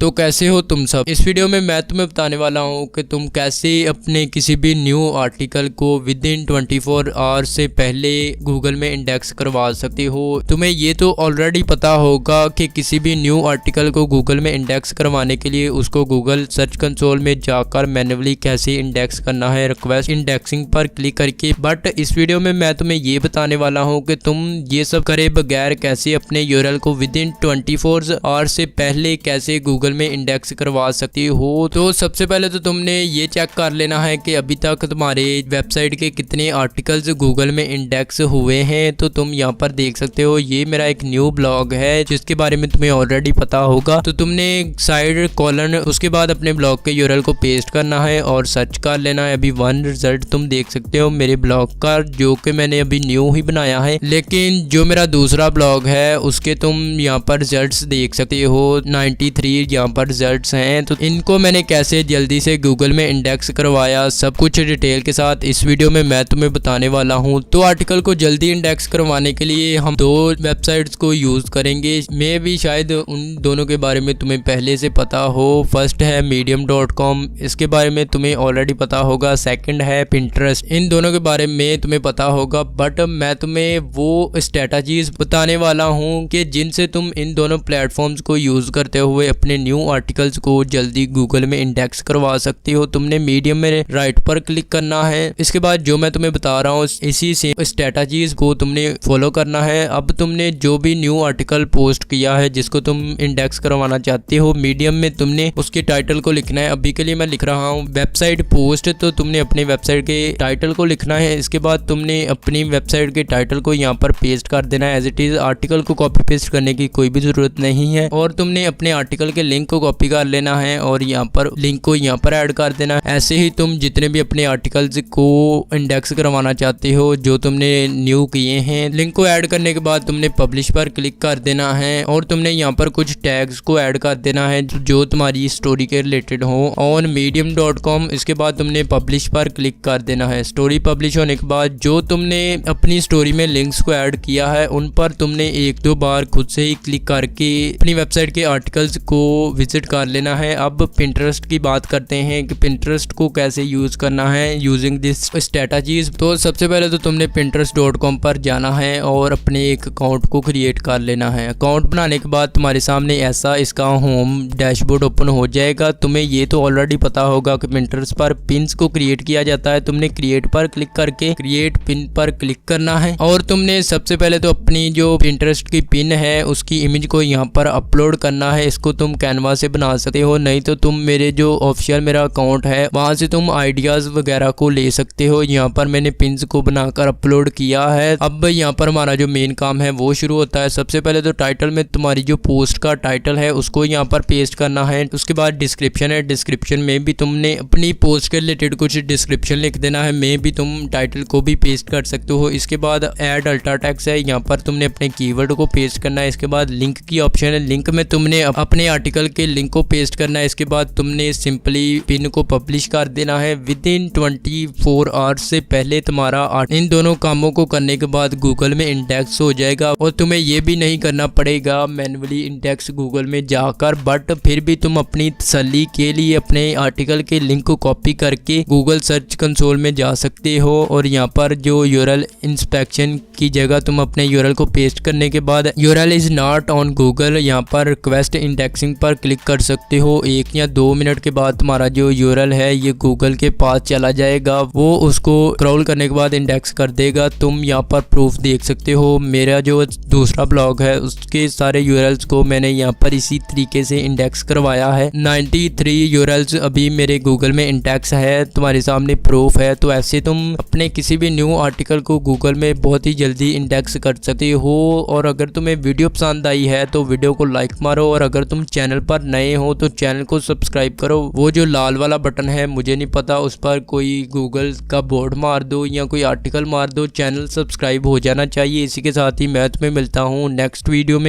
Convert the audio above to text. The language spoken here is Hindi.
तो कैसे हो तुम सब। इस वीडियो में मैं तुम्हें बताने वाला हूँ कि तुम कैसे अपने किसी भी न्यू आर्टिकल को विद इन 24 आवर्स से पहले गूगल में इंडेक्स करवा सकते हो। तुम्हें ये तो ऑलरेडी पता होगा कि किसी भी न्यू आर्टिकल को गूगल में इंडेक्स करवाने के लिए उसको गूगल सर्च कंसोल में जाकर मैन्युअली कैसे इंडेक्स करना है, रिक्वेस्ट इंडेक्सिंग पर क्लिक करके। बट इस वीडियो में मैं तुम्हें ये बताने वाला हूँ कि तुम ये सब करे बगैर कैसे अपने यूआरएल को विद इन 24 आवर्स से पहले कैसे गूगल में इंडेक्स करवा सकती हो। तो सबसे पहले तो तुमने ये चेक कर लेना है कि अभी तक तुम्हारे वेबसाइट के कितने आर्टिकल्स गूगल में इंडेक्स हुए हैं। तो तुम यहाँ पर देख सकते हो, ये मेरा एक न्यू ब्लॉग है जिसके बारे में तुम्हें ऑलरेडी पता होगा। तो तुमने साइड कॉलन उसके बाद अपने ब्लॉग के यूआरएल को पेस्ट करना है और सर्च कर लेना है। अभी 1 रिजल्ट तुम देख सकते हो मेरे ब्लॉग का, जो कि मैंने अभी न्यू ही बनाया है। लेकिन जो मेरा दूसरा ब्लॉग है उसके तुम यहाँ पर रिजल्ट देख सकते हो, 93 यहाँ पर रिजल्ट्स हैं। तो इनको मैंने कैसे जल्दी से गूगल में इंडेक्स करवाया, सब कुछ डिटेल के साथ इस वीडियो में मैं तुम्हें बताने वाला हूँ। तो आर्टिकल को जल्दी इंडेक्स करवाने के लिए हम 2 वेबसाइट्स को यूज करेंगे। मैं भी शायद उन दोनों के बारे में तुम्हें पहले से पता हो। फर्स्ट है medium.com, इसके बारे में तुम्हें ऑलरेडी पता होगा। सेकंड है Pinterest, इन दोनों के बारे में तुम्हें पता होगा। बट मैं तुम्हें वो स्ट्रेटजीज बताने वाला हूँ कि जिनसे तुम इन दोनों प्लेटफॉर्म्स को यूज करते हुए अपने न्यू आर्टिकल्स को जल्दी गूगल में इंडेक्स करवा सकती हो। तुमने मीडियम में राइट पर क्लिक करना है। इसके बाद जो मैं तुम्हें बता रहा हूँ इसी से स्ट्रेटजीज को तुमने फॉलो करना है। अब तुमने जो भी न्यू आर्टिकल पोस्ट किया है जिसको तुम इंडेक्स करवाना चाहते हो, मीडियम में तुमने उसके टाइटल को लिखना है। अभी के लिए मैं लिख रहा हूँ वेबसाइट पोस्ट, तो तुमने अपने वेबसाइट के टाइटल को लिखना है। इसके बाद तुमने अपनी वेबसाइट के टाइटल को यहाँ पर पेस्ट कर देना है एज इट इज। आर्टिकल को कॉपी पेस्ट करने की कोई भी जरूरत नहीं है। और तुमने अपने आर्टिकल के लिंक को कॉपी कर लेना है और यहाँ पर लिंक को यहाँ पर ऐड कर देना है। ऐसे ही तुम जितने भी अपने आर्टिकल्स को इंडेक्स करवाना चाहते हो जो तुमने न्यू किए हैं, लिंक को ऐड करने के बाद तुमने पब्लिश पर क्लिक कर देना है और तुमने यहाँ पर कुछ टैग्स को ऐड कर देना है जो तुम्हारी स्टोरी के रिलेटेड हो ऑन medium.com। इसके बाद तुमने पब्लिश पर क्लिक कर देना है। स्टोरी पब्लिश होने के बाद जो तुमने अपनी स्टोरी में लिंक्स को ऐड किया है उन पर तुमने 1-2 बार खुद से ही क्लिक करके अपनी वेबसाइट के आर्टिकल्स को विजिट कर लेना है। अब Pinterest की बात करते हैं कि Pinterest को कैसे यूज करना है यूजिंग दिस स्ट्रेटजीज। तो सबसे पहले तो तुमने Pinterest.com पर जाना है और अपने एक अकाउंट को क्रिएट कर लेना है। अकाउंट बनाने के बाद तुम्हारे सामने ऐसा इसका होम डैशबोर्ड ओपन हो जाएगा। तुम्हें ये तो ऑलरेडी पता होगा कि Pinterest पर पिन्स को क्रिएट किया जाता है। तुमने क्रिएट पर क्लिक करके क्रिएट पिन पर क्लिक करना है और तुमने सबसे पहले तो अपनी जो Pinterest की पिन है उसकी इमेज को यहाँ पर अपलोड करना है। इसको तुम कैनवा से बना सकते हो, नहीं तो तुम मेरे जो ऑफिशियल मेरा अकाउंट है वहां से तुम आइडियाज वगैरह को ले सकते हो। यहाँ पर मैंने पिन्स को बनाकर अपलोड किया है। अब यहाँ पर हमारा जो मेन काम है वो शुरू होता है। सबसे पहले तो टाइटल में तुम्हारी जो पोस्ट का टाइटल है उसको यहाँ पर पेस्ट करना है। उसके बाद डिस्क्रिप्शन है, डिस्क्रिप्शन में भी तुमने अपनी पोस्ट के रिलेटेड कुछ डिस्क्रिप्शन लिख देना है। में भी तुम टाइटल को भी पेस्ट कर सकते हो। इसके बाद ऐड अल्टा टेक्स्ट है, यहाँ पर तुमने अपने कीवर्ड को पेस्ट करना है। इसके बाद लिंक की ऑप्शन है, लिंक में तुमने अपने आर्टिकल के लिंक को पेस्ट करना है। इसके बाद तुमने सिंपली पिन को पब्लिश कर देना है। विद इन 24 आवर्स से पहले तुम्हारा इन दोनों कामों को करने के बाद गूगल में इंडेक्स हो जाएगा और तुम्हें ये भी नहीं करना पड़ेगा मैन्युअली इंडेक्स गूगल में जाकर। बट फिर भी तुम अपनी तसल्ली के लिए अपने आर्टिकल के लिंक को कॉपी करके गूगल सर्च कंसोल में जा सकते हो और यहाँ पर जो यूआरएल इंस्पेक्शन की जगह तुम अपने यूआरएल को पेस्ट करने के बाद URL is not on Google, यहाँ पर रिक्वेस्ट इंडेक्सिंग पर क्लिक कर सकते हो। 1 या 2 मिनट के बाद तुम्हारा जो यूआरएल है ये गूगल के पास चला जाएगा, वो उसको स्क्रॉल करने के बाद इंडेक्स कर देगा। तुम यहाँ पर प्रूफ देख सकते हो। मेरा जो दूसरा ब्लॉग है उसके सारे यूआरएल्स को मैंने यहाँ पर इसी तरीके से इंडेक्स करवाया है। 93 यूआरएल्स अभी मेरे गूगल में इंडेक्स है, तुम्हारे सामने प्रूफ है। तो ऐसे तुम अपने किसी भी न्यू आर्टिकल को गूगल में बहुत ही जल्दी इंडेक्स कर सकते हो। और अगर तुम्हें वीडियो पसंद आई है तो वीडियो को लाइक मारो और अगर तुम चैनल पर नए हो तो चैनल को सब्सक्राइब करो। वो जो लाल वाला बटन है, मुझे नहीं पता, उस पर कोई गूगल का बोर्ड मार दो या कोई आर्टिकल मार दो, चैनल सब्सक्राइब हो जाना चाहिए। इसी के साथ ही मैं तुम्हें मिलता हूँ नेक्स्ट वीडियो में।